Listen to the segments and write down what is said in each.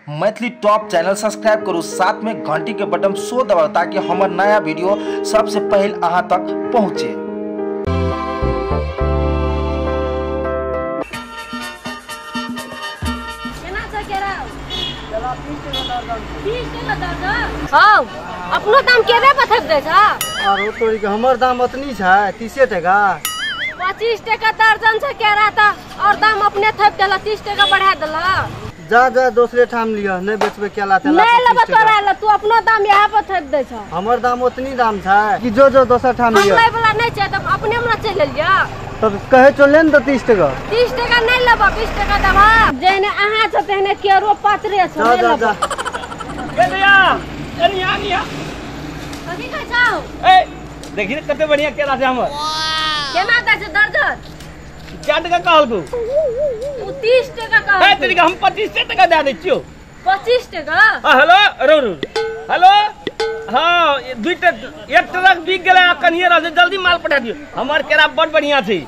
Maithili top channel subscribe करू, साथ में घंटी के बटन सो दबाओ ताकि हमार नया वीडियो सबसे पहले अहां तक पहुंचे। अपनो दाम केरे बता दे छा। आरो तोरी के हमर दाम उतनी छै 30 टका 25 टका दर्जन से कह रहा था और दाम अपने थप देला 30 टका बढ़ा देला। जा दूसरे ठाम लिया नहीं बेचबे केला तेला नहीं लेबा तोरा ल तू अपनो दाम यहां पर थप दे छ। हमर दाम उतनी दाम छै कि जो दोसर ठाम लिया। हमरा वाला नहीं छै त अपने हमरा चल लिया। तब कहे चले न तो 30 टका 30 टका नहीं लेबा 20 टका देबा। जेने अहां छ तेने केरो पात्रे छ नहीं लेबा। ए भैया अनिया अभी का जाओ ए देखी कते बढ़िया केला छै हमर। केना दै छ दर्जन? क्या टका कहल तू? तू 30 टका कह। ए तेरी हम 25 टका दे दै छियो। 25 टका? हेलो रो हेलो हां एक ट्रक बिक गेलै कनिए रह जल्दी माल पठा दियो। हमर केरा बड़ बढ़िया छै।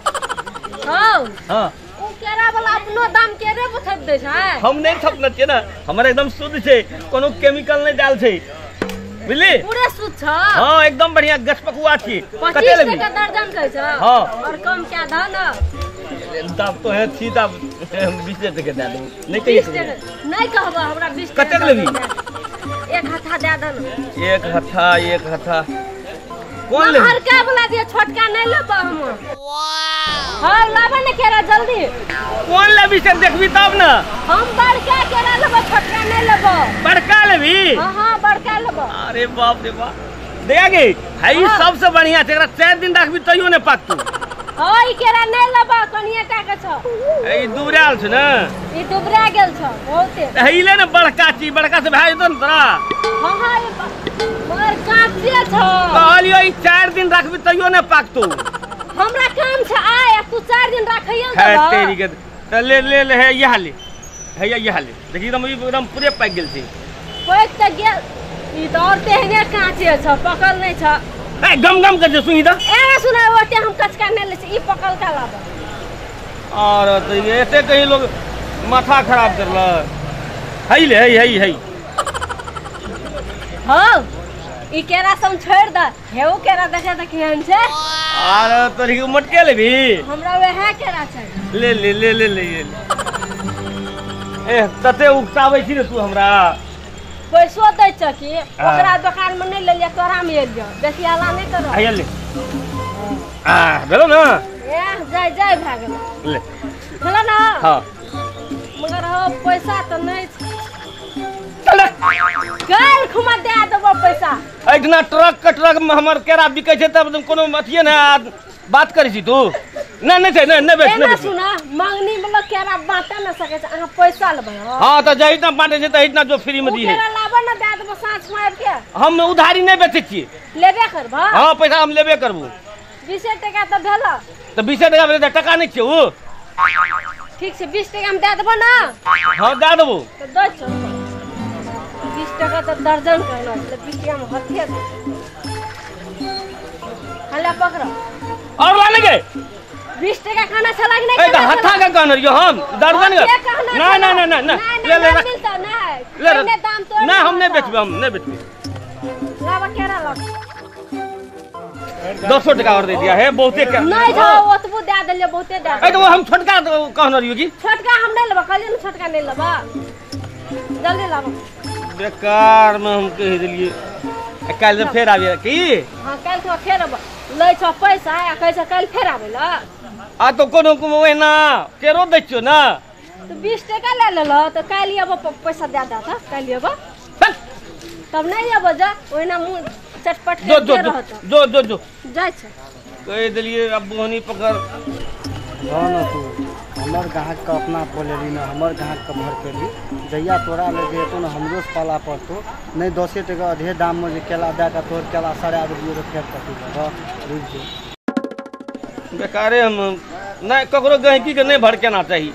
हां हां ओ केरा वाला अपनो दाम केरे बथब दे छै। हम नहीं थपना छियै ना, हमर एकदम शुद्ध छै, कोनो केमिकल नहीं डाल छै, बुझली? पूरे शुद्ध छ। हां एकदम बढ़िया गछपकुआ छी। 25 टका दर्जन कहै छ। हां और कम क्या दा ना दाम तो है छी दाम 20 टका दे दो। नहीं कहिए नहीं कहबा हमरा 20 टका कते लेबी? एक हथा दे दन। एक हथा कौन ले? हरका वाला दिए छोटका नहीं लेबा हम। वाह हां लाबा ने केरा जल्दी। कौन लेबी से देखबी तब ना। हम बड़का केरा लेबा छोटका नहीं लेबा। बड़का लेबी? हां बड़का लेबा। अरे बाप रे बाप देगे हई सबसे बढ़िया छै, एकरा 4 दिन रखबी तइयो ने पाकतू। हां ई केरा नहीं लेबा कनिया टाका छ। ई दुबराल छ ना? ई दुबरा गेल छ बहुते। हईले ने बड़का छी, बड़का से भाई दन तोरा। हां हां बड़का छै छ। कहलियो ई 4 दिन रखबी तइयो ने पाकतू। हमरा काम छ आय तू 4 दिन रखइयो है तेरी के त ले है यहां ले है यहां ले देखी एकदम पूरे पाक गेल छी। पैक त गेल ई दौर तेहने काचे छ पकल नहीं छ। ए गम कर जे सुनी त ए सुना ओते हम कचका नहीं ले छ ई पकल का लाबा। और तो ये एते कहीं लोग माथा खराब करल हई ले हई हां ई केरा सम छोड़ द हेउ केरा देखे त केहन छै। और तोरी के मटके लेबी? हमरा वहे केरा छै। ले ए तते उकताबै छी रे तू हमरा। पैसो दै छ कि ओकरा दुकान में नहीं ले लिया तोरा में एलियो बेसी हल्ला नहीं करो। आइए ले भेलो ना ए जाय भाग गेल ले चला ना। हां मगर हो पैसा तो नहीं चल गल खुमा दे देबो पैसा। इतना ट्रक में हमर केरा बिकै छै तब तुम कोनो अथिए ना बात करै छी तू। नहीं बेच सुना मंगनी में लोग केरा बांटे न सके छै, अहाँ पैसा लेबै। हां त जहि ना बांटे छै त इतना जो फ्री में दी है। केरा लाबो न दे देबो साँझ में आबि के। हम उधारी नहीं बेचै छी। लेबे करबा? हां पैसा हम लेबे करबो। 20 टका त भेला तो 20 टका में टका नहीं छै उ। ठीक छै 20 टका में दे देबो ना। हां दे देबो तो दो 20 टका तो दर्जन कहलो छै 20 टका में हथिया दे। हला पकड़ो और लाने के 20 टका खाना छला कि नहीं? ए त हथा का कहन रियो हम दर्जन के ना ले मिलता नहीं ले दाम तो ना हम नहीं बेचबे लाबा केरा ला 200 टका और दे दिया है बहुते का नहीं जाओ ओतबो दे देलियो बहुते दे। ए तो हम छोटका कहन रियो की छोटका हम नहीं लेबा कहलियो न छोटका नहीं लेबा जल्दी लाबा। बेकार में हम कह देलिए काल फेर आबे की। हां काल तो फेर ले छ पैसा आ कह छ काल फेर आबेला। आ तो कोनो ओहिना केरो दै छियो ना तो 20 टका ले लेलो तो काल आबो पैसा दे दा था काल आबो तब नहीं आबो जा ओहिना मुंह चटपट के जो जाय छ कह देलिए अब बोहनी पकड़। हां ना तू हमर ग्राहक का अपना बोलेली ना हमर ग्राहक का भर केली जइया तोरा ले जेतो ना हमरो से पाला पड़तो नहीं 10 टका आधे दाम में जे केला दे का तोर केला सारे आदमी रो फेर कथि लगा रुक जो। बेकारे हम नहीं ककरो गहकी के नहीं भड़केना चाहिए।